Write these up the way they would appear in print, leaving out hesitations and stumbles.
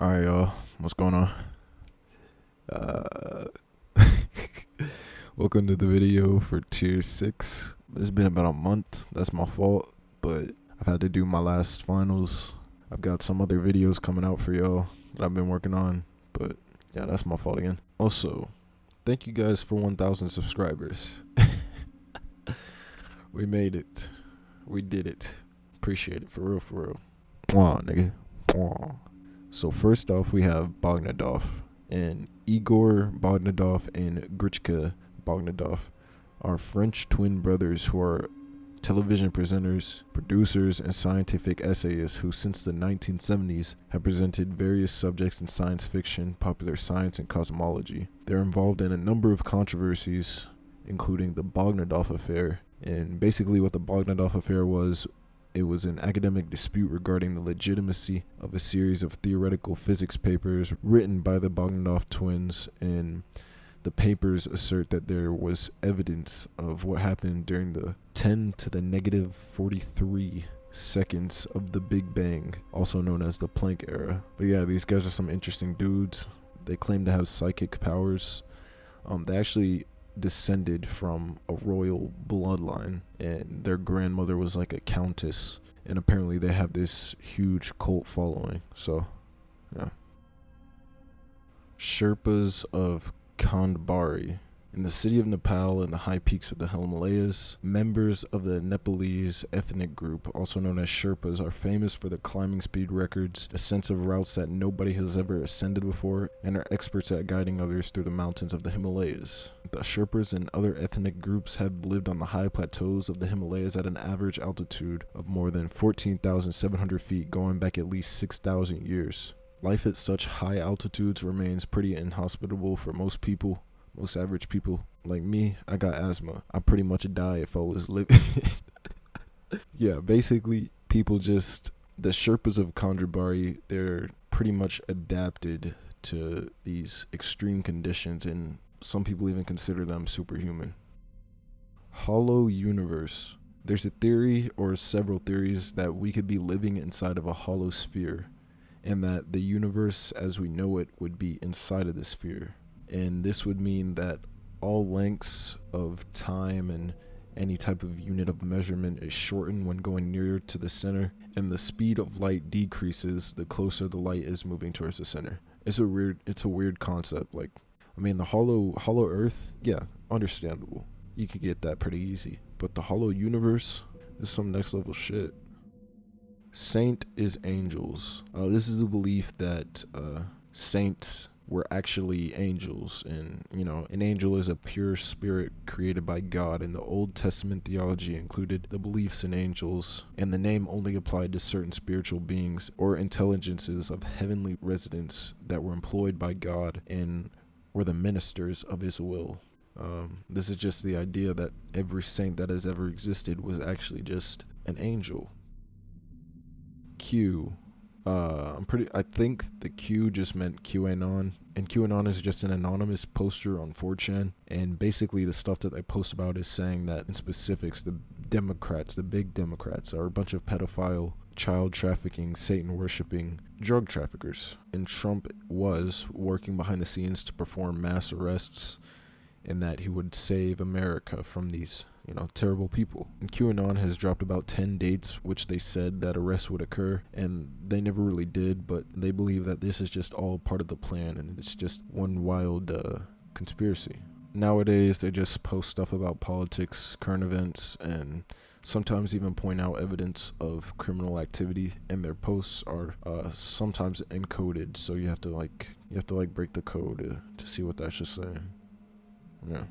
Alright, y'all. What's going on? Uh, Welcome to the video for Tier 6. It's been about a month. That's my fault. But I've had to do my last finals. I've got some other videos coming out for y'all that I've been working on. But yeah, that's my fault again. Also, thank you guys for 1,000 subscribers. We made it. We did it. Appreciate it. For real, for real. Mwah, nigga. Mwah. So first off, we have Bognadoff, and Igor Bognadoff and Grichka Bognadoff are French twin brothers who are television presenters, producers, and scientific essayists who since the 1970s have presented various subjects in science fiction, popular science, and cosmology. They're involved in a number of controversies, including the Bognadoff affair, and basically what the Bognadoff affair was, it was an academic dispute regarding the legitimacy of a series of theoretical physics papers written by the Bognadoff twins, and the papers assert that there was evidence of what happened during the 10 to the negative 43 seconds of the Big Bang, also known as the Planck era. But yeah, these guys are some interesting dudes. They claim to have psychic powers. They actually descended from a royal bloodline, and their grandmother was like a countess, and apparently they have this huge cult following. So yeah. Sherpas of Kandbari. In the city of Nepal and the high peaks of the Himalayas, members of the Nepalese ethnic group, also known as Sherpas, are famous for their climbing speed records, a sense of routes that nobody has ever ascended before, and are experts at guiding others through the mountains of the Himalayas. The Sherpas and other ethnic groups have lived on the high plateaus of the Himalayas at an average altitude of more than 14,700 feet, going back at least 6,000 years. Life at such high altitudes remains pretty inhospitable for most people. Most average people like me. I got asthma. I'd pretty much die if I was living. Yeah, basically, people just, the Sherpas of Kandbari, they're pretty much adapted to these extreme conditions, and some people even consider them superhuman. Hollow universe. There's a theory, or several theories, that we could be living inside of a hollow sphere, and that the universe as we know it would be inside of the sphere. And this would mean that all lengths of time and any type of unit of measurement is shortened when going nearer to the center, and the speed of light decreases the closer the light is moving towards the center. It's a weird concept. Like, I mean, the hollow earth, yeah, understandable. You could get that pretty easy. But the hollow universe is some next level shit. Saint is angels. This is the belief that saints were actually angels, and an angel is a pure spirit created by God, and the Old Testament theology included the beliefs in angels, and the name only applied to certain spiritual beings or intelligences of heavenly residents that were employed by God and were the ministers of his will. This is just the idea that every saint that has ever existed was actually just an angel. Q. I think the Q just meant QAnon, and QAnon is just an anonymous poster on 4chan, and basically the stuff that they post about is saying that in specifics, the Democrats, the big Democrats, are a bunch of pedophile, child trafficking, Satan worshipping drug traffickers, and Trump was working behind the scenes to perform mass arrests, and that he would save America from these terrible people. And QAnon has dropped about 10 dates which they said that arrests would occur, and they never really did, but they believe that this is just all part of the plan, and it's just one wild conspiracy. Nowadays, they just post stuff about politics, current events, and sometimes even point out evidence of criminal activity, and their posts are sometimes encoded, so you have to break the code to see what that's just saying. Yeah.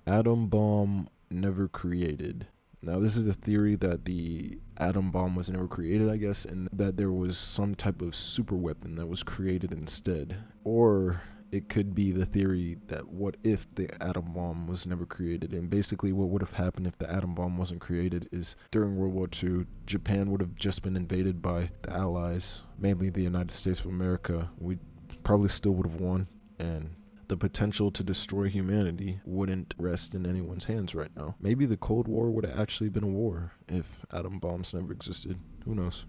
Atom bomb never created. Now, this is the theory that the atom bomb was never created, I guess, and that there was some type of super weapon that was created instead. Or it could be the theory that what if the atom bomb was never created, and basically what would have happened if the atom bomb wasn't created is during World War II, Japan would have just been invaded by the Allies, mainly the United States of America. We probably still would have won, and the potential to destroy humanity wouldn't rest in anyone's hands right now. Maybe the Cold War would have actually been a war if atom bombs never existed. Who knows?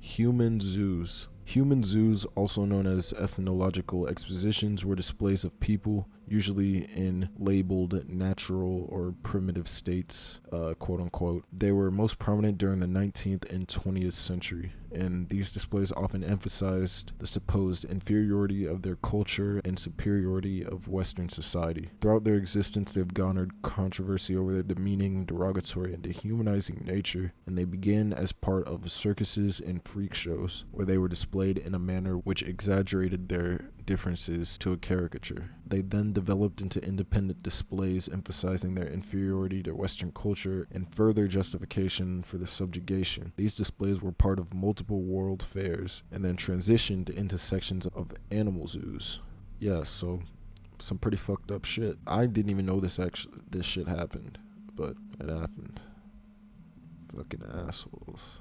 Human zoos. Human zoos, also known as ethnological expositions, were displays of people, usually in labeled natural or primitive states, quote unquote. They were most prominent during the 19th and 20th century, and these displays often emphasized the supposed inferiority of their culture and superiority of Western society. Throughout their existence, they've garnered controversy over their demeaning, derogatory, and dehumanizing nature, and they began as part of circuses and freak shows, where they were displayed in a manner which exaggerated their differences to a caricature. They then developed into independent displays emphasizing their inferiority to Western culture and further justification for the subjugation. These displays were part of multiple world fairs and then transitioned into sections of animal zoos. Yeah, so some pretty fucked up shit. I didn't even know this shit happened, but it happened. Fucking assholes.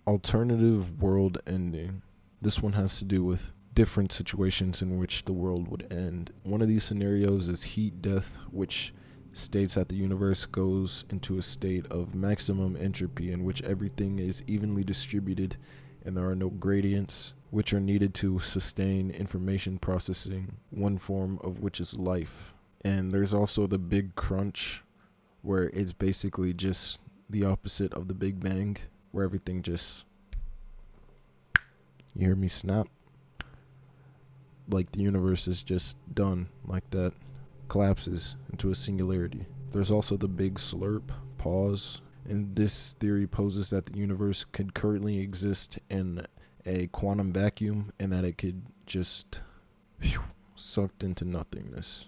Alternative world ending. This one has to do with different situations in which the world would end. One of these scenarios is heat death, which states that the universe goes into a state of maximum entropy in which everything is evenly distributed and there are no gradients, which are needed to sustain information processing, one form of which is life. And there's also the big crunch, where it's basically just the opposite of the Big Bang, where everything just, you hear me snap? Like the universe is just done like that, collapses into a singularity. There's also the big slurp, pause, and this theory poses that the universe could currently exist in a quantum vacuum and that it could just sucked into nothingness.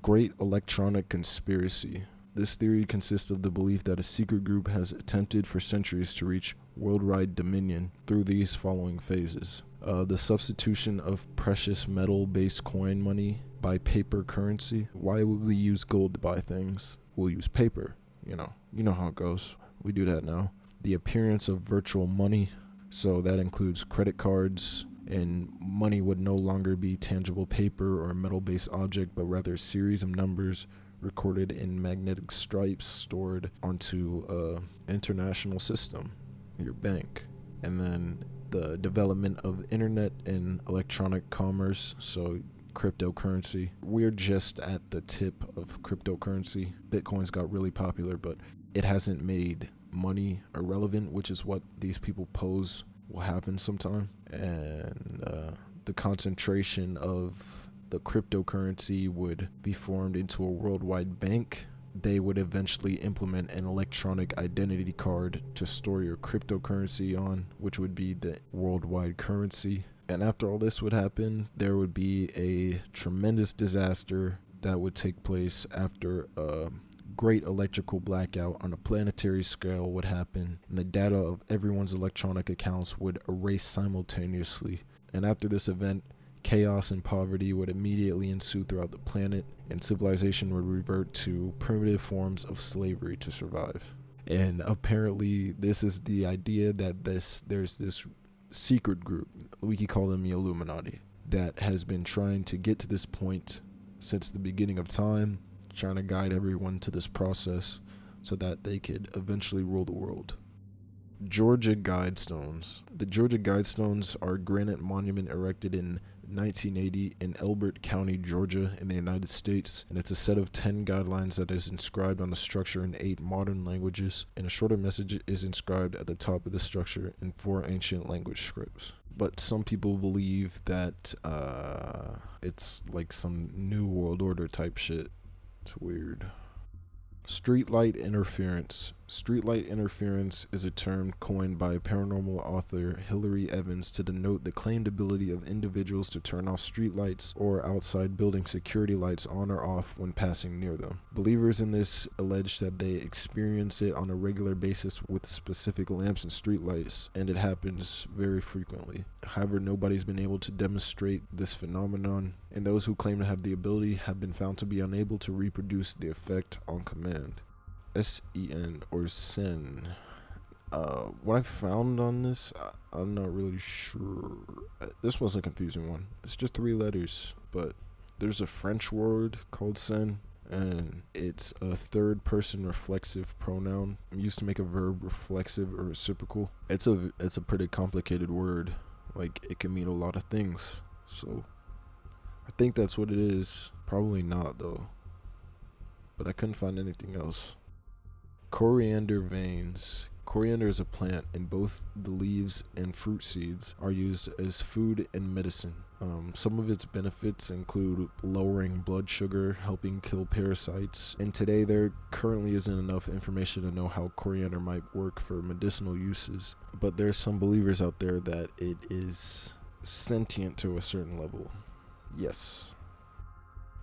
Great electronic conspiracy. This theory consists of the belief that a secret group has attempted for centuries to reach worldwide dominion through these following phases. The substitution of precious metal-based coin money by paper currency. Why would we use gold to buy things? We'll use paper. You know how it goes. We do that now. The appearance of virtual money. So that includes credit cards, and money would no longer be tangible paper or a metal-based object, but rather a series of numbers recorded in magnetic stripes stored onto an international system, your bank. And then the development of internet and electronic commerce, so cryptocurrency. We're just at the tip of cryptocurrency. Bitcoin's got really popular, but it hasn't made money irrelevant, which is what these people pose will happen sometime. And the concentration of the cryptocurrency would be formed into a worldwide bank. They would eventually implement an electronic identity card to store your cryptocurrency on, which would be the worldwide currency. And after all this would happen, there would be a tremendous disaster that would take place after a great electrical blackout on a planetary scale would happen, and the data of everyone's electronic accounts would erase simultaneously. And after this event, chaos and poverty would immediately ensue throughout the planet, and civilization would revert to primitive forms of slavery to survive. And apparently this is the idea that there's this secret group, we could call them the Illuminati, that has been trying to get to this point since the beginning of time, trying to guide everyone to this process so that they could eventually rule the world. Georgia Guidestones. The Georgia Guidestones are a granite monument erected in 1980 in Elbert County, Georgia, in the United States, and it's a set of 10 guidelines that is inscribed on the structure in 8 modern languages, and a shorter message is inscribed at the top of the structure in 4 ancient language scripts. But some people believe that it's like some New World Order type shit. It's weird. Streetlight interference. Streetlight interference is a term coined by paranormal author Hilary Evans to denote the claimed ability of individuals to turn off streetlights or outside building security lights on or off when passing near them. Believers in this allege that they experience it on a regular basis with specific lamps and streetlights, and it happens very frequently. However, nobody's been able to demonstrate this phenomenon, and those who claim to have the ability have been found to be unable to reproduce the effect on command. SEN or SEN. What I found on this, I'm not really sure. This was a confusing one. It's just 3 letters, but there's a French word called SEN, and it's a third person reflexive pronoun used to make a verb reflexive or reciprocal. It's a pretty complicated word. Like, it can mean a lot of things. So I think that's what it is. Probably not though, but I couldn't find anything else. Coriander veins. Coriander is a plant, and both the leaves and fruit seeds are used as food and medicine. Some of its benefits include lowering blood sugar, helping kill parasites, and today there currently isn't enough information to know how coriander might work for medicinal uses, but there's some believers out there that it is sentient to a certain level. Yes.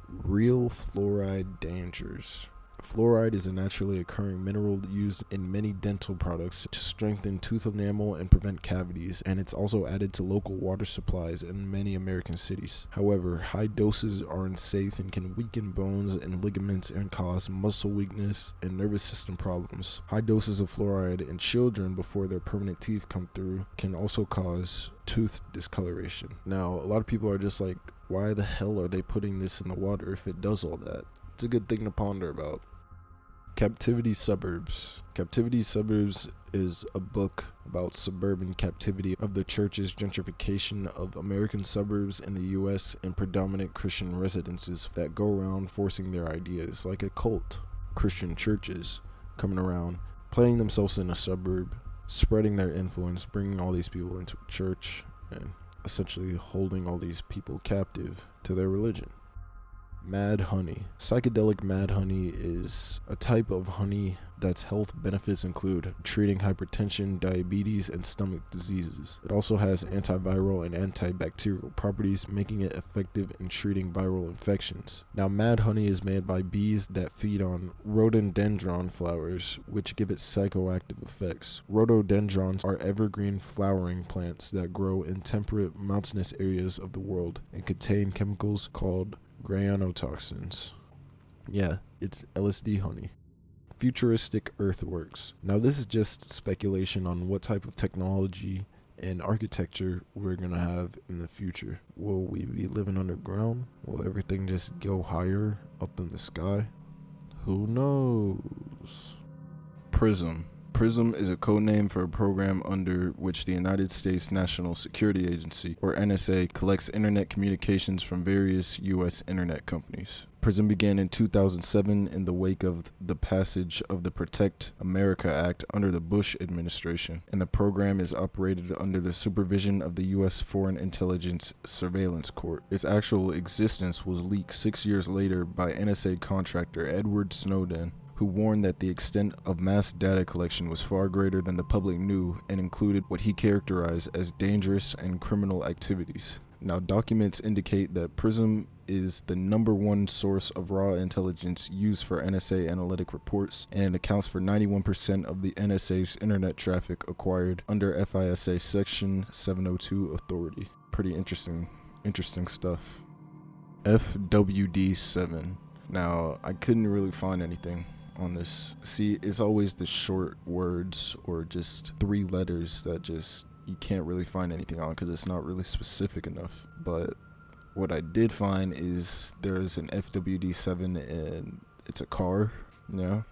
Real fluoride dangers. Fluoride is a naturally occurring mineral used in many dental products to strengthen tooth enamel and prevent cavities, and it's also added to local water supplies in many American cities. However, high doses are unsafe and can weaken bones and ligaments and cause muscle weakness and nervous system problems. High doses of fluoride in children before their permanent teeth come through can also cause tooth discoloration. Now, a lot of people are just like, why the hell are they putting this in the water if it does all that? It's a good thing to ponder about. Captivity Suburbs. Captivity Suburbs is a book about suburban captivity of the church's gentrification of American suburbs in the U.S. and predominant Christian residences that go around forcing their ideas, like a cult. Christian churches coming around, planting themselves in a suburb, spreading their influence, bringing all these people into a church, and essentially holding all these people captive to their religion. Mad honey. Psychedelic mad honey is a type of honey that's health benefits include treating hypertension, diabetes, and stomach diseases. It also has antiviral and antibacterial properties, making it effective in treating viral infections. Now, mad honey is made by bees that feed on rhododendron flowers, which give it psychoactive effects. Rhododendrons are evergreen flowering plants that grow in temperate mountainous areas of the world and contain chemicals called granulotoxins. Yeah, it's LSD honey. Futuristic earthworks. Now, this is just speculation on what type of technology and architecture we're going to have in the future. Will we be living underground? Will everything just go higher up in the sky? Who knows? PRISM. PRISM is a code name for a program under which the United States National Security Agency, or NSA, collects internet communications from various U.S. internet companies. PRISM began in 2007 in the wake of the passage of the Protect America Act under the Bush administration, and the program is operated under the supervision of the U.S. Foreign Intelligence Surveillance Court. Its actual existence was leaked 6 years later by NSA contractor Edward Snowden, who warned that the extent of mass data collection was far greater than the public knew and included what he characterized as dangerous and criminal activities. Now, documents indicate that PRISM is the #1 source of raw intelligence used for NSA analytic reports, and it accounts for 91% of the NSA's internet traffic acquired under FISA Section 702 authority. Pretty interesting stuff. FWD-7. Now, I couldn't really find anything on this. See, it's always the short words or just 3 letters that just you can't really find anything on because it's not really specific enough. But what I did find is there's an FWD-7 and it's a car, yeah.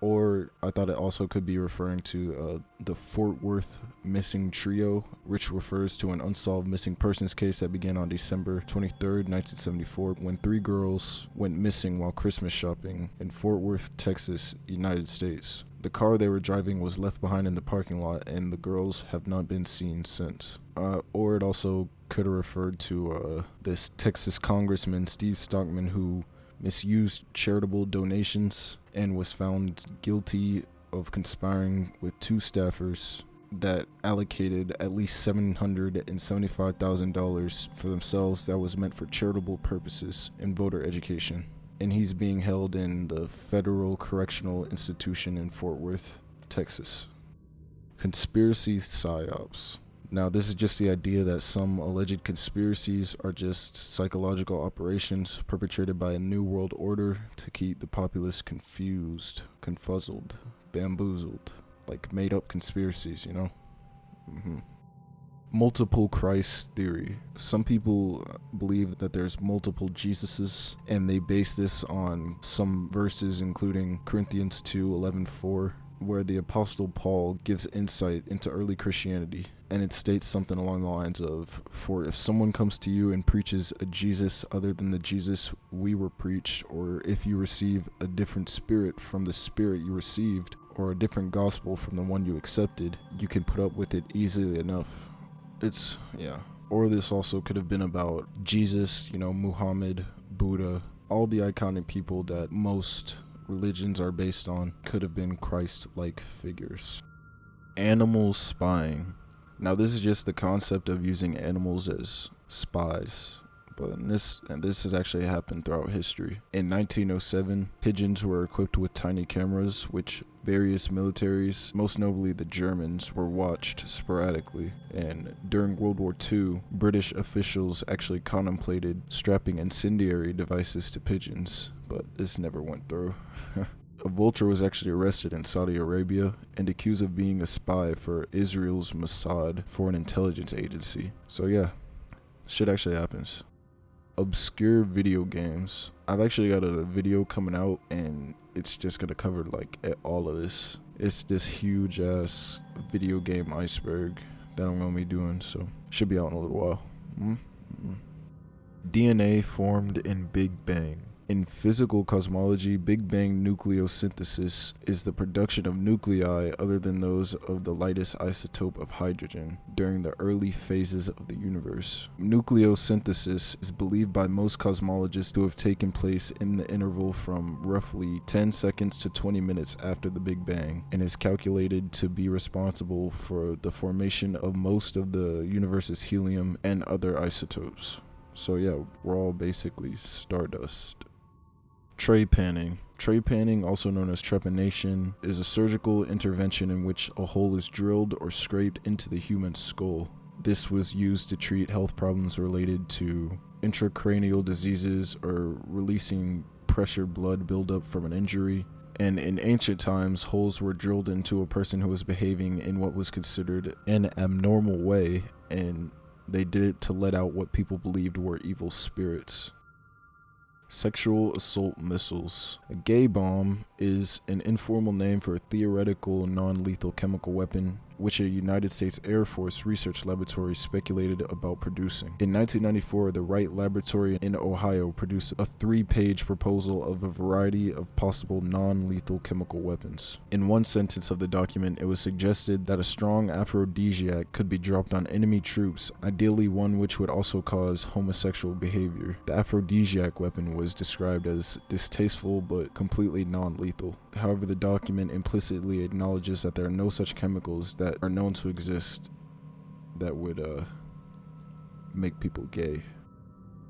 Or I thought it also could be referring to the Fort Worth missing trio, which refers to an unsolved missing persons case that began on December 23rd, 1974, when 3 girls went missing while Christmas shopping in Fort Worth, Texas, United States. The car they were driving was left behind in the parking lot, and the girls have not been seen since. Or it also could have referred to this Texas Congressman, Steve Stockman, who misused charitable donations and was found guilty of conspiring with 2 staffers that allocated at least $775,000 for themselves that was meant for charitable purposes and voter education. And he's being held in the Federal Correctional Institution in Fort Worth, Texas. Conspiracy psyops. Now, this is just the idea that some alleged conspiracies are just psychological operations perpetrated by a new world order to keep the populace confused, confuzzled, bamboozled, like made up conspiracies, you know? Multiple Christ theory. Some people believe that there's multiple Jesuses, and they base this on some verses including Corinthians 2:11-4, where the Apostle Paul gives insight into early Christianity, and it states something along the lines of, "For if someone comes to you and preaches a Jesus other than the Jesus we were preached, or if you receive a different spirit from the spirit you received, or a different gospel from the one you accepted, you can put up with it easily enough." Or this also could have been about Jesus, Muhammad, Buddha, all the iconic people that most religions are based on could have been Christ-like figures. Animal spying. Now this is just the concept of using animals as spies. But this has actually happened throughout history. In 1907, pigeons were equipped with tiny cameras, which various militaries, most notably the Germans, were watched sporadically. And during World War II, British officials actually contemplated strapping incendiary devices to pigeons, but this never went through. A vulture was actually arrested in Saudi Arabia and accused of being a spy for Israel's Mossad, foreign intelligence agency. So yeah, shit actually happens. Obscure video games. I've actually got a video coming out, and it's just gonna cover all of this. It's this huge ass video game iceberg that I'm gonna be doing, so should be out in a little while. DNA formed in Big Bang. In physical cosmology, Big Bang nucleosynthesis is the production of nuclei other than those of the lightest isotope of hydrogen during the early phases of the universe. Nucleosynthesis is believed by most cosmologists to have taken place in the interval from roughly 10 seconds to 20 minutes after the Big Bang, and is calculated to be responsible for the formation of most of the universe's helium and other isotopes. So yeah, we're all basically stardust. Trepanning. Trepanning, also known as trepanation, is a surgical intervention in which a hole is drilled or scraped into the human skull. This was used to treat health problems related to intracranial diseases or releasing pressure blood buildup from an injury. And in ancient times, holes were drilled into a person who was behaving in what was considered an abnormal way, and they did it to let out what people believed were evil spirits. Sexual assault missiles. A gay bomb is an informal name for a theoretical non-lethal chemical weapon which a United States Air Force research laboratory speculated about producing. In 1994, the Wright Laboratory in Ohio produced a 3-page proposal of a variety of possible non-lethal chemical weapons. In one sentence of the document, it was suggested that a strong aphrodisiac could be dropped on enemy troops, ideally one which would also cause homosexual behavior. The aphrodisiac weapon was described as distasteful but completely non-lethal. However, the document implicitly acknowledges that there are no such chemicals that are known to exist that would make people gay.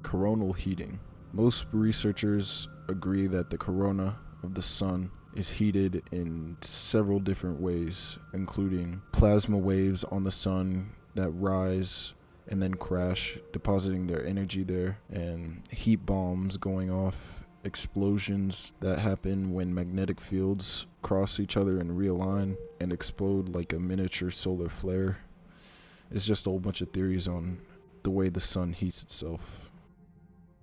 Coronal heating. Most researchers agree that the corona of the sun is heated in several different ways, including plasma waves on the sun that rise and then crash, depositing their energy there, and heat bombs going off, explosions that happen when magnetic fields cross each other and realign and explode like a miniature solar flare. It's just a whole bunch of theories on the way the sun heats itself.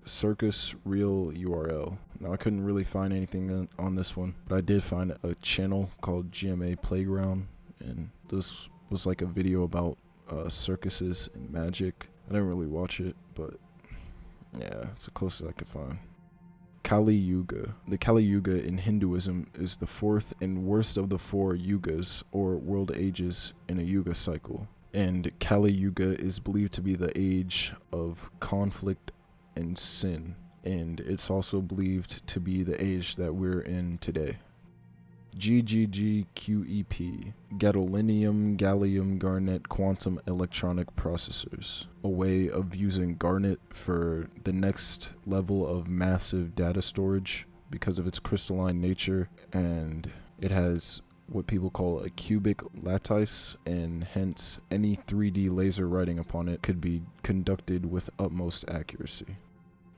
SIRKUS real URL. Now, I couldn't really find anything on this one, but I did find a channel called GMA Playground, and this was like a video about circuses and magic. I didn't really watch it, but yeah, it's the closest I could find. Kali Yuga. The Kali Yuga in Hinduism is the fourth and worst of the 4 yugas, or world ages, in a yuga cycle. And Kali Yuga is believed to be the age of conflict and sin. And it's also believed to be the age that we're in today. GGGQEP. Gadolinium Gallium Garnet Quantum Electronic Processors. A way of using garnet for the next level of massive data storage because of its crystalline nature, and it has what people call a cubic lattice, and hence any 3D laser writing upon it could be conducted with utmost accuracy.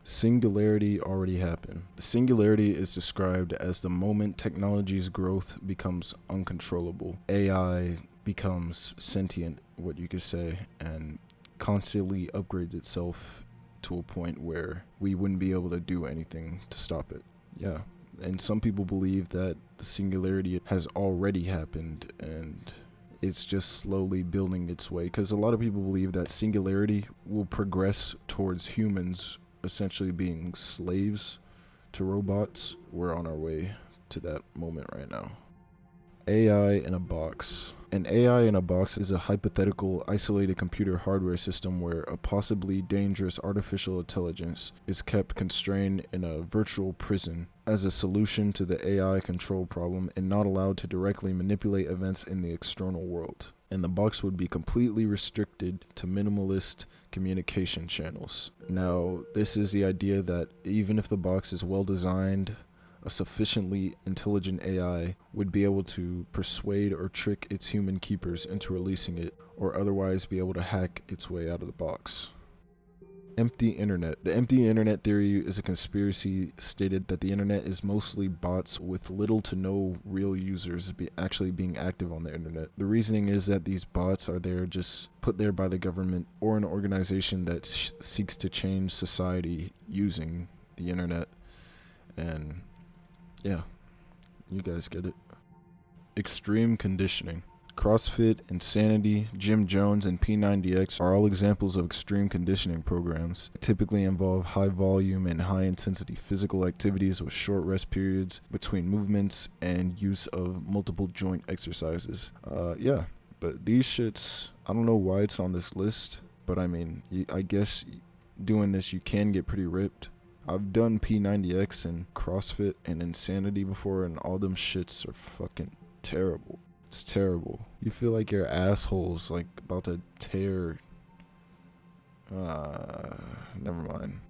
Singularity already happened. The singularity is described as the moment technology's growth becomes uncontrollable. AI becomes sentient what you could say, and constantly upgrades itself to a point where we wouldn't be able to do anything to stop it. Yeah. And some people believe that the singularity has already happened and it's just slowly building its way, because a lot of people believe that singularity will progress towards humans essentially being slaves to robots. We're on our way to that moment right now. AI in a box. An AI in a box is a hypothetical isolated computer hardware system where a possibly dangerous artificial intelligence is kept constrained in a virtual prison as a solution to the AI control problem and not allowed to directly manipulate events in the external world. And the box would be completely restricted to minimalist communication channels. Now, this is the idea that even if the box is well designed, a sufficiently intelligent AI would be able to persuade or trick its human keepers into releasing it, or otherwise be able to hack its way out of the box. Empty internet. The empty internet theory is a conspiracy stated that the internet is mostly bots with little to no real users actually being active on the internet. The reasoning is that these bots are there just put there by the government or an organization that seeks to change society using the internet. And yeah, you guys get it. Extreme conditioning. CrossFit, Insanity, Jim Jones, and P90X are all examples of extreme conditioning programs. They typically involve high volume and high intensity physical activities with short rest periods between movements and use of multiple joint exercises. Yeah, but these shits, I don't know why it's on this list, but I mean, I guess doing this you can get pretty ripped. I've done P90X and CrossFit and Insanity before, and all them shits are fucking terrible. It's terrible. You feel like your asshole's like about to tear. Never mind.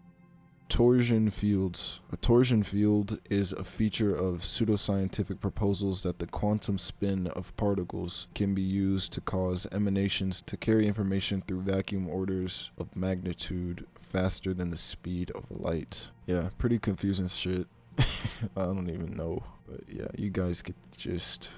Torsion fields. A torsion field is a feature of pseudoscientific proposals that the quantum spin of particles can be used to cause emanations to carry information through vacuum orders of magnitude faster than the speed of light. Yeah, pretty confusing shit. I don't even know. But yeah, you guys get the gist.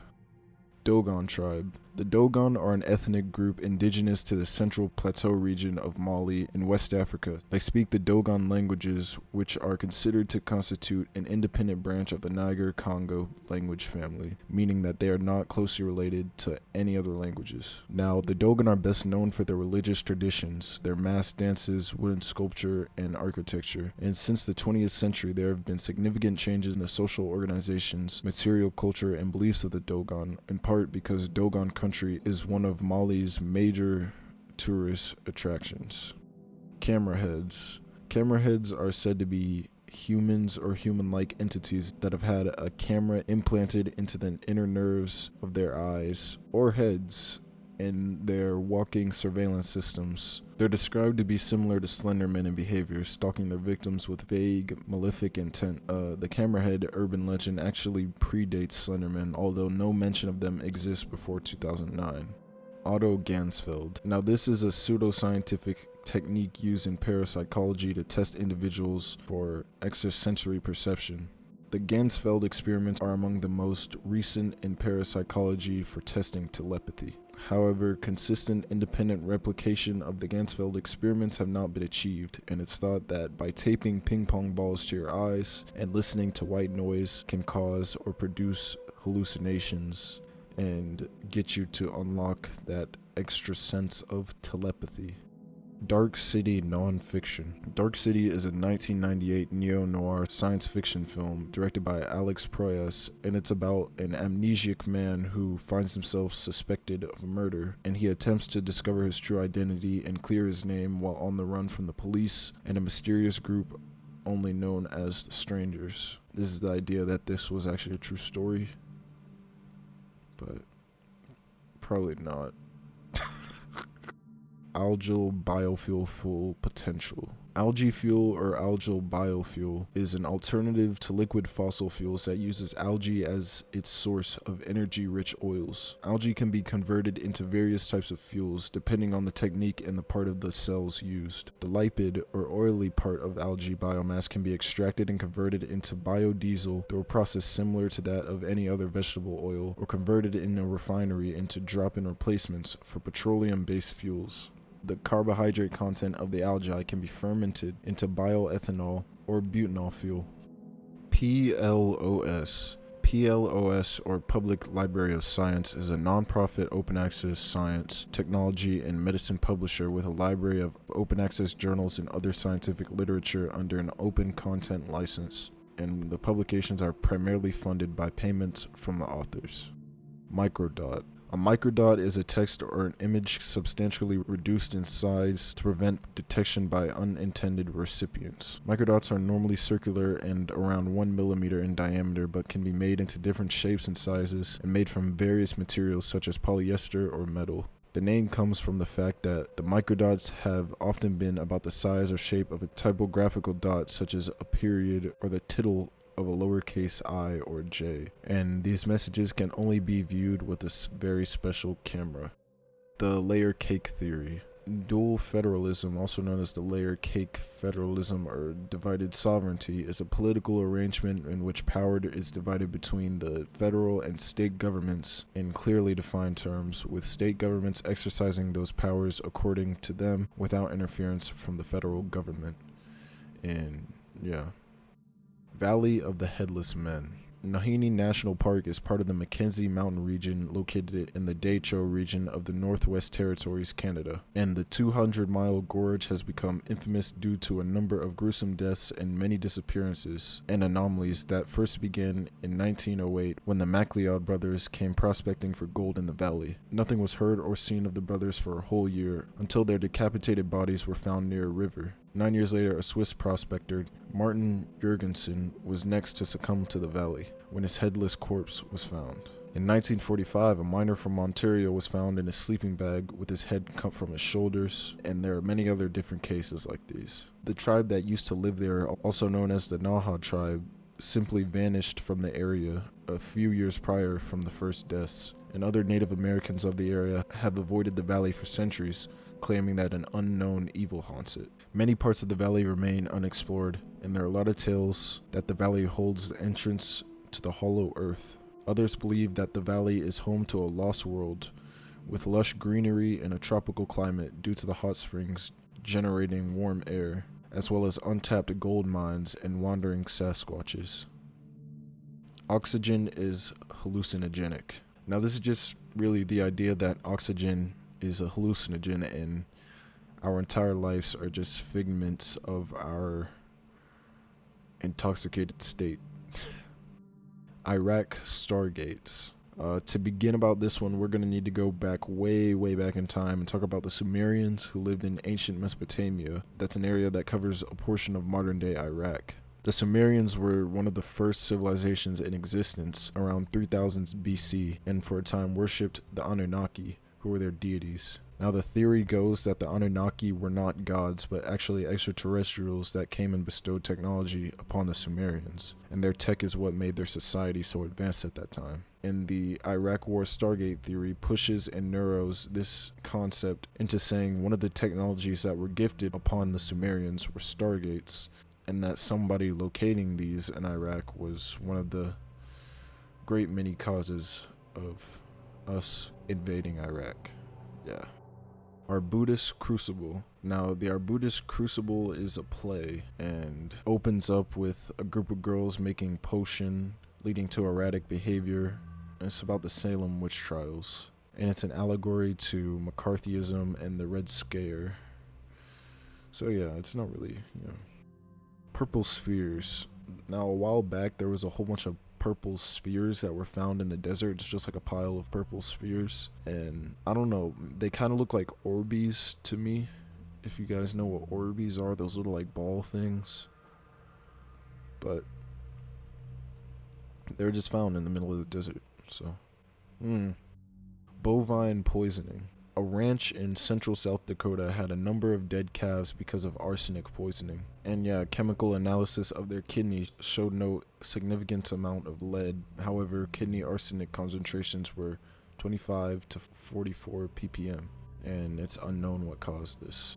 Dogon Tribe. The Dogon are an ethnic group indigenous to the Central Plateau region of Mali in West Africa. They speak the Dogon languages, which are considered to constitute an independent branch of the Niger-Congo language family, meaning that they are not closely related to any other languages. Now, the Dogon are best known for their religious traditions, their mass dances, wooden sculpture, and architecture. And since the 20th century, there have been significant changes in the social organizations, material culture, and beliefs of the Dogon, in part because Dogon country is one of Mali's major tourist attractions. Cameraheads. Cameraheads are said to be humans or human-like entities that have had a camera implanted into the inner nerves of their eyes or heads in their walking surveillance systems. They're described to be similar to Slenderman in behavior, stalking their victims with vague, malefic intent. The Camerahead urban legend actually predates Slenderman, although no mention of them exists before 2009. Autoganzfeld. Now, this is a pseudoscientific technique used in parapsychology to test individuals for extrasensory perception. The Ganzfeld experiments are among the most recent in parapsychology for testing telepathy. However, consistent independent replication of the Ganzfeld experiments have not been achieved, and it's thought that by taping ping pong balls to your eyes and listening to white noise can cause or produce hallucinations and get you to unlock that extra sense of telepathy. Dark City nonfiction. Dark City is a 1998 neo-noir science fiction film directed by Alex Proyas, and it's about an amnesiac man who finds himself suspected of murder, and he attempts to discover his true identity and clear his name while on the run from the police and a mysterious group only known as the Strangers. This is the idea that this was actually a true story, but probably not. algal biofuel full potential. Algae fuel or algal biofuel is an alternative to liquid fossil fuels that uses algae as its source of energy-rich oils. Algae can be converted into various types of fuels depending on the technique and the part of the cells used. The lipid or oily part of algae biomass can be extracted and converted into biodiesel through a process similar to that of any other vegetable oil, or converted in a refinery into drop-in replacements for petroleum-based fuels. The carbohydrate content of the algae can be fermented into bioethanol or butanol fuel. PLOS. PLOS, or Public Library of Science, is a non-profit open-access science, technology, and medicine publisher with a library of open-access journals and other scientific literature under an open content license, and the publications are primarily funded by payments from the authors. Microdot. A microdot is a text or an image substantially reduced in size to prevent detection by unintended recipients. Microdots are normally circular and around 1 millimeter in diameter, but can be made into different shapes and sizes and made from various materials such as polyester or metal. The name comes from the fact that the microdots have often been about the size or shape of a typographical dot, such as a period or the tittle of a lowercase I or J, and these messages can only be viewed with a very special camera. The layer cake theory. Dual federalism, also known as the layer cake federalism or divided sovereignty, is a political arrangement in which power is divided between the federal and state governments in clearly defined terms, with state governments exercising those powers according to them without interference from the federal government. Valley of the Headless Men. Nahini National Park is part of the Mackenzie Mountain region located in the Decho region of the Northwest Territories, Canada, and the 200-mile gorge has become infamous due to a number of gruesome deaths and many disappearances and anomalies that first began in 1908 when the MacLeod brothers came prospecting for gold in the valley. Nothing was heard or seen of the brothers for a whole year until their decapitated bodies were found near a river. 9 years later, a Swiss prospector, Martin Jurgensen, was next to succumb to the valley when his headless corpse was found. In 1945, a miner from Ontario was found in a sleeping bag with his head cut from his shoulders, and there are many other different cases like these. The tribe that used to live there, also known as the Naha tribe, simply vanished from the area a few years prior from the first deaths, and other Native Americans of the area have avoided the valley for centuries, claiming that an unknown evil haunts it. Many parts of the valley remain unexplored, and there are a lot of tales that the valley holds the entrance to the hollow earth. Others believe that the valley is home to a lost world, with lush greenery and a tropical climate due to the hot springs generating warm air, as well as untapped gold mines and wandering Sasquatches. Oxygen is hallucinogenic. Now this is just really the idea that oxygen is a hallucinogen and our entire lives are just figments of our intoxicated state. Iraq stargates. To begin about this one, we're going to need to go back way back in time and talk about the Sumerians who lived in ancient Mesopotamia. That's an area that covers a portion of modern-day Iraq. The Sumerians were one of the first civilizations in existence around 3000 BC, and for a time worshipped the Anunnaki, who were their deities. Now the theory goes that the Anunnaki were not gods, but actually extraterrestrials that came and bestowed technology upon the Sumerians, and their tech is what made their society so advanced at that time. And the Iraq War Stargate theory pushes and narrows this concept into saying one of the technologies that were gifted upon the Sumerians were stargates, and that somebody locating these in Iraq was one of the great many causes of us invading Iraq. Yeah. Arbutus Crucible. Now, the Arbutus Crucible is a play and opens up with a group of girls making potion, leading to erratic behavior. It's about the Salem witch trials, and it's an allegory to McCarthyism and the Red Scare. So yeah, it's not really, Purple spheres. Now, a while back, there was a whole bunch of purple spheres that were found in the desert. It's just like a pile of purple spheres, and I don't know, they kind of look like Orbeez to me. If you guys know what Orbeez are, those little like ball things, but they're just found in the middle of the desert. So Bovine poisoning. A ranch in central South Dakota had a number of dead calves because of arsenic poisoning. And yeah, chemical analysis of their kidneys showed no significant amount of lead. However, kidney arsenic concentrations were 25 to 44 ppm, and it's unknown what caused this.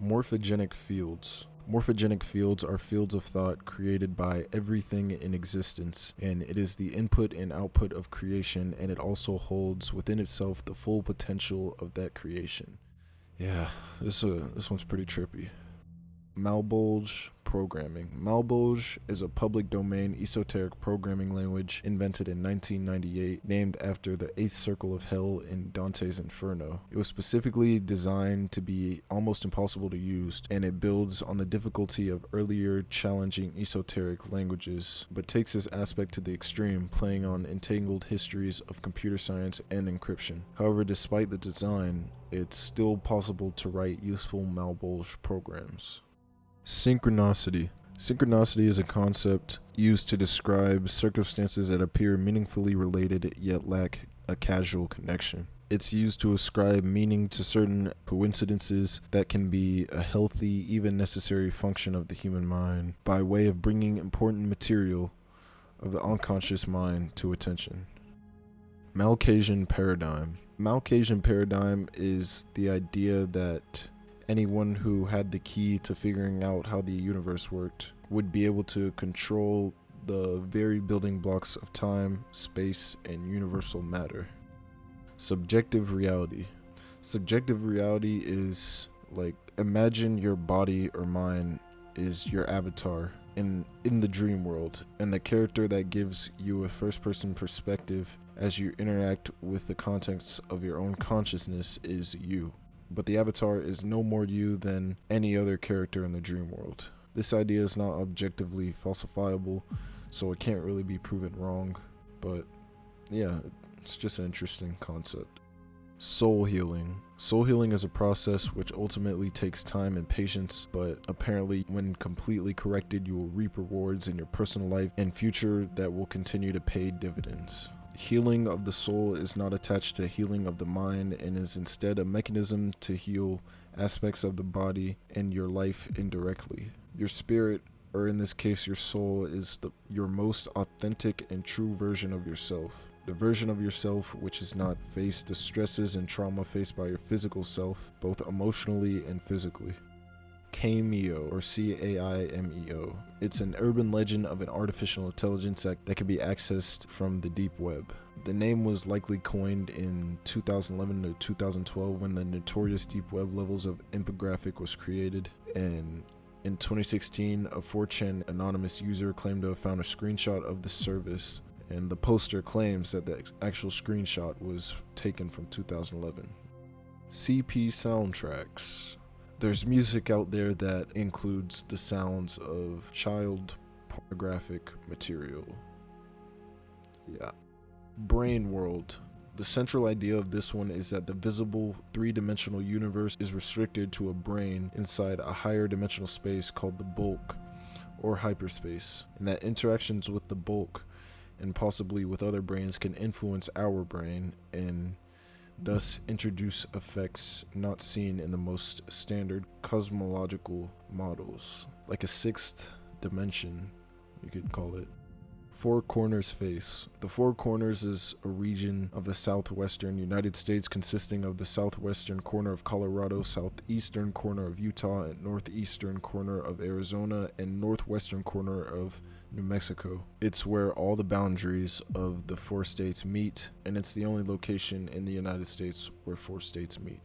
Morphogenic fields. Morphogenic fields are fields of thought created by everything in existence, and it is the input and output of creation, and it also holds within itself the full potential of that creation. Yeah, this one's pretty trippy. Malbolge programming. Malbolge is a public domain esoteric programming language invented in 1998, named after the eighth circle of hell in Dante's Inferno. It was specifically designed to be almost impossible to use, and it builds on the difficulty of earlier challenging esoteric languages, but takes this aspect to the extreme, playing on entangled histories of computer science and encryption. However, despite the design, it's still possible to write useful Malbolge programs. Synchronicity. Synchronicity is a concept used to describe circumstances that appear meaningfully related yet lack a causal connection. It's used to ascribe meaning to certain coincidences that can be a healthy, even necessary function of the human mind by way of bringing important material of the unconscious mind to attention. Malcasian paradigm. Malcasian paradigm is the idea that anyone who had the key to figuring out how the universe worked would be able to control the very building blocks of time, space, and universal matter. Subjective reality. Subjective reality is like, imagine your body or mind is your avatar in the dream world, and the character that gives you a first-person perspective as you interact with the context of your own consciousness is you. But the avatar is no more you than any other character in the dream world. This idea is not objectively falsifiable, so it can't really be proven wrong, but yeah, it's just an interesting concept. Soul healing. Soul healing is a process which ultimately takes time and patience, but apparently when completely corrected, you will reap rewards in your personal life and future that will continue to pay dividends. Healing of the soul is not attached to healing of the mind and is instead a mechanism to heal aspects of the body and your life indirectly. Your spirit, or in this case your soul, is your most authentic and true version of yourself. The version of yourself which has not faced the stresses and trauma faced by your physical self, both emotionally and physically. Cameo, or CAIMEO. It's an urban legend of an artificial intelligence that can be accessed from the deep web. The name was likely coined in 2011 to 2012 when the notorious deep web levels of infographic was created, and in 2016 a 4chan anonymous user claimed to have found a screenshot of the service, and the poster claims that the actual screenshot was taken from 2011. CP soundtracks. There's music out there that includes the sounds of child pornographic material. Yeah. Brain world. The central idea of this one is that the visible three-dimensional universe is restricted to a brain inside a higher dimensional space called the bulk, or hyperspace, and that interactions with the bulk and possibly with other brains can influence our brain and thus introduce effects not seen in the most standard cosmological models, like a sixth dimension, you could call it. Four Corners face. The Four Corners is a region of the southwestern United States consisting of the southwestern corner of Colorado, southeastern corner of Utah, and northeastern corner of Arizona, and northwestern corner of New Mexico. It's where all the boundaries of the four states meet, and it's the only location in the United States where four states meet.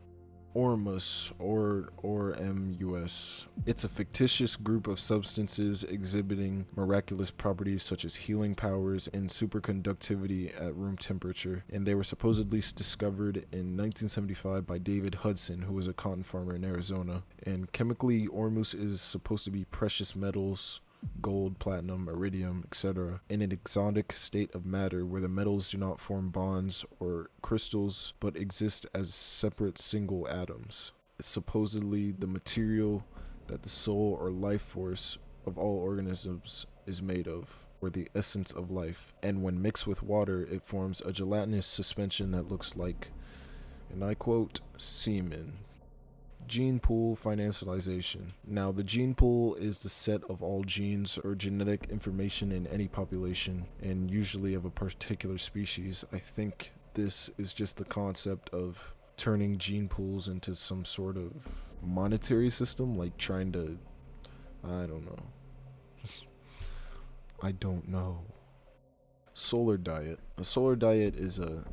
Ormus, or MUS. It's a fictitious group of substances exhibiting miraculous properties such as healing powers and superconductivity at room temperature, and they were supposedly discovered in 1975 by David Hudson, who was a cotton farmer in Arizona. And chemically, Ormus is supposed to be precious metals, gold, platinum, iridium, etc., in an exotic state of matter where the metals do not form bonds or crystals but exist as separate single atoms. It's supposedly the material that the soul or life force of all organisms is made of, or the essence of life, and when mixed with water it forms a gelatinous suspension that looks like and I quote, semen. Gene pool financialization. Now, the gene pool is the set of all genes or genetic information in any population, and usually of a particular species. I think this is just the concept of turning gene pools into some sort of monetary system, like trying to, I don't know. I don't know. Solar diet. A solar diet is a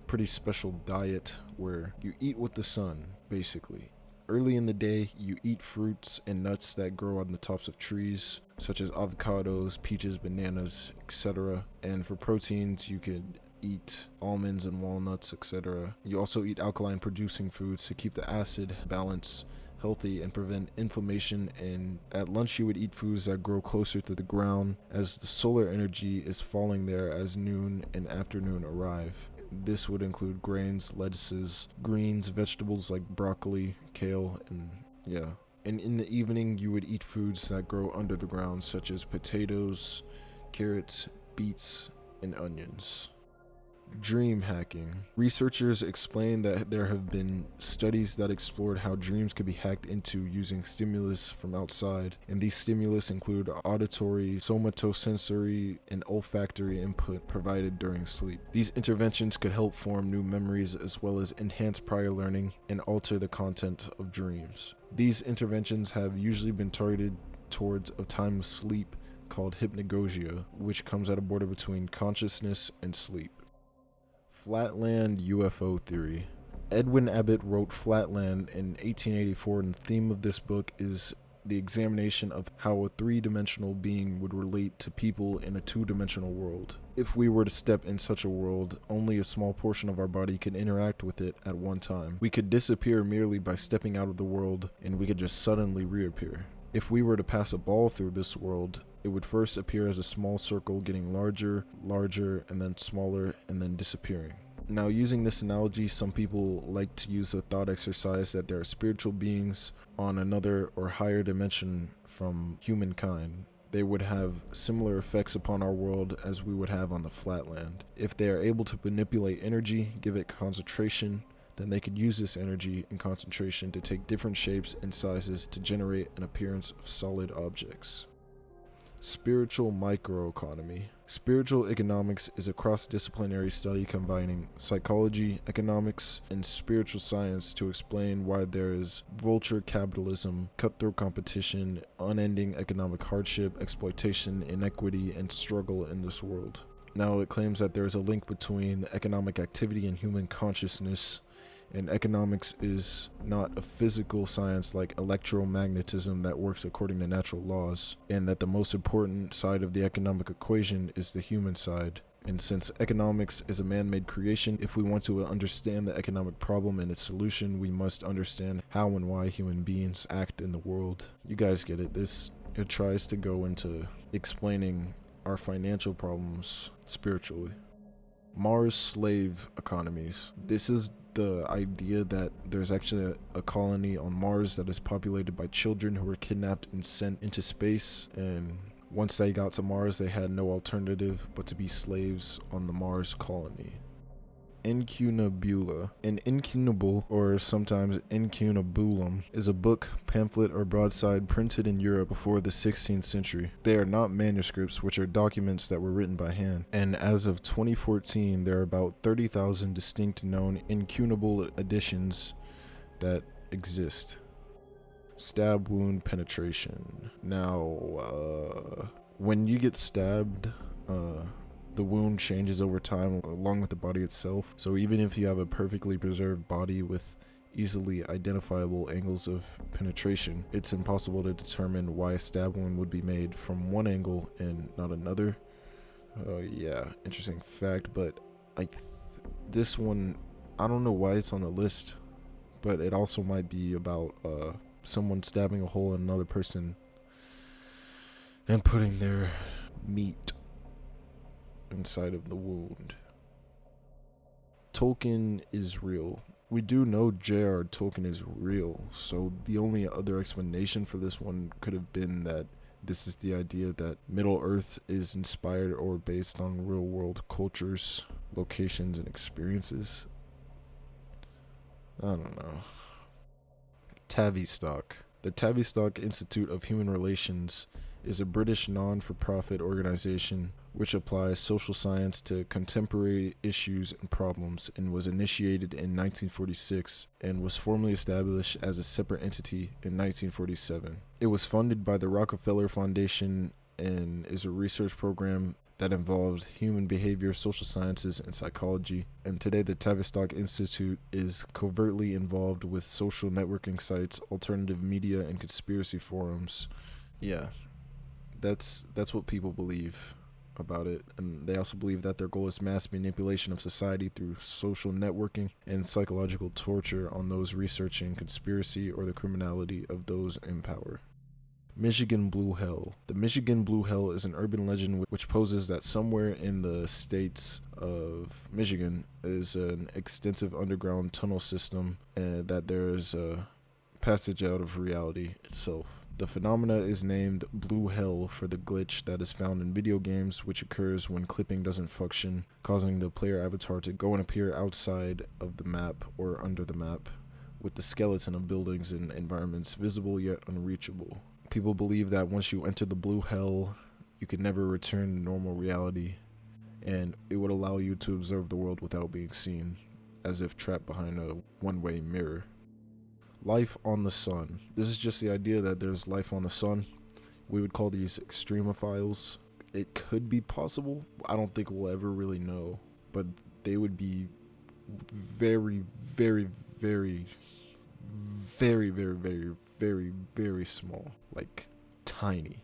pretty special diet where you eat with the sun, basically. Early in the day, you eat fruits and nuts that grow on the tops of trees, such as avocados, peaches, bananas, etc. And for proteins, you could eat almonds and walnuts, etc. You also eat alkaline producing foods to keep the acid balance healthy and prevent inflammation, and at lunch you would eat foods that grow closer to the ground as the solar energy is falling there as noon and afternoon arrive. This would include grains, lettuces, greens, vegetables like broccoli, kale, and And in the evening, you would eat foods that grow under the ground, such as potatoes, carrots, beets, and onions. Dream hacking. Researchers explain that there have been studies that explored how dreams could be hacked into using stimulus from outside, and these stimulus include auditory, somatosensory, and olfactory input provided during sleep. These interventions could help form new memories as well as enhance prior learning and alter the content of dreams. These interventions have usually been targeted towards a time of sleep called hypnagogia, which comes at a border between consciousness and sleep. Flatland UFO theory. Edwin Abbott wrote Flatland in 1884, and the theme of this book is the examination of how a three-dimensional being would relate to people in a two-dimensional world. If we were to step in such a world, only a small portion of our body could interact with it at one time. We could disappear merely by stepping out of the world, and we could just suddenly reappear. If we were to pass a ball through this world, it would first appear as a small circle, getting larger, and then smaller, and then disappearing. Now, using this analogy, some people like to use the thought exercise that there are spiritual beings on another or higher dimension from humankind. They would have similar effects upon our world as we would have on the flatland. If they are able to manipulate energy, give it concentration, then they could use this energy and concentration to take different shapes and sizes to generate an appearance of solid objects. Spiritual microeconomy. Spiritual economics is a cross-disciplinary study combining psychology, economics, and spiritual science to explain why there is vulture capitalism, cutthroat competition, unending economic hardship, exploitation, inequity, and struggle in this world. Now, it claims that there is a link between economic activity and human consciousness, and economics is not a physical science like electromagnetism that works according to natural laws, and that the most important side of the economic equation is the human side. And since economics is a man-made creation, if we want to understand the economic problem and its solution, we must understand how and why human beings act in the world. You guys get it. It tries to go into explaining our financial problems spiritually. Mars slave economies. This is the idea that there's actually a colony on Mars that is populated by children who were kidnapped and sent into space, and once they got to Mars they had no alternative but to be slaves on the Mars colony. Incunabula. An incunable, or sometimes incunabulum, is a book, pamphlet, or broadside printed in Europe before the 16th century. They are not manuscripts, which are documents that were written by hand. And as of 2014, there are about 30,000 distinct known incunable editions that exist. Stab wound penetration. Now, when you get stabbed, the wound changes over time along with the body itself. So even if you have a perfectly preserved body with easily identifiable angles of penetration, it's impossible to determine why a stab wound would be made from one angle and not another. Yeah, interesting fact, but this one, I don't know why it's on the list, but it also might be about someone stabbing a hole in another person and putting their meat inside of the wound. Tolkien is real. We do know J.R. Tolkien is real, so the only other explanation for this one could have been that this is the idea that Middle-earth is inspired or based on real-world cultures, locations, and experiences. I don't know. Tavistock. The Tavistock Institute of Human Relations is a British non-for-profit organization which applies social science to contemporary issues and problems, and was initiated in 1946 and was formally established as a separate entity in 1947. It was funded by the Rockefeller Foundation and is a research program that involved human behavior, social sciences, and psychology. And today the Tavistock Institute is covertly involved with social networking sites, alternative media, and conspiracy forums. Yeah, that's what people believe about it. And they also believe that their goal is mass manipulation of society through social networking and psychological torture on those researching conspiracy or the criminality of those in power. Michigan Blue Hell. The Michigan Blue Hell is an urban legend which poses that somewhere in the states of Michigan is an extensive underground tunnel system and that there is a passage out of reality itself. The phenomena is named Blue Hell for the glitch that is found in video games, which occurs when clipping doesn't function, causing the player avatar to go and appear outside of the map or under the map, with the skeleton of buildings and environments visible yet unreachable. People believe that once you enter the Blue Hell, you can never return to normal reality, and it would allow you to observe the world without being seen, as if trapped behind a one-way mirror. Life on the sun. This is just the idea that there's life on the sun. We would call these extremophiles. It could be possible. I don't think we'll ever really know, but they would be very, very, very, very, very, very, very, very small. Like, tiny.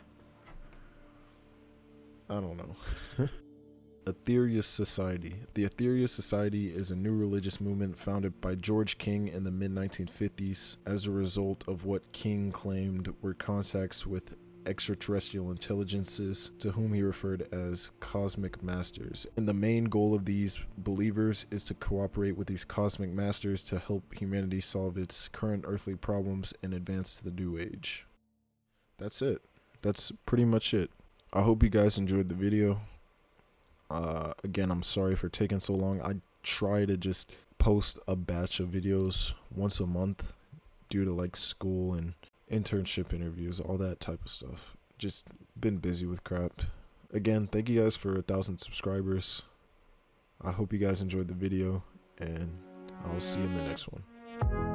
I don't know. Aetherius Society. The Aetherius Society is a new religious movement founded by George King in the mid-1950s as a result of what King claimed were contacts with extraterrestrial intelligences to whom he referred as cosmic masters. And the main goal of these believers is to cooperate with these cosmic masters to help humanity solve its current earthly problems and advance to the new age. That's it. That's pretty much it. I hope you guys enjoyed the video. Again, I'm sorry for taking so long. I try to just post a batch of videos once a month due to like school and internship interviews, all that type of stuff. Just been busy with crap. Again, thank you guys for 1,000 subscribers. I hope you guys enjoyed the video, and I'll see you in the next one.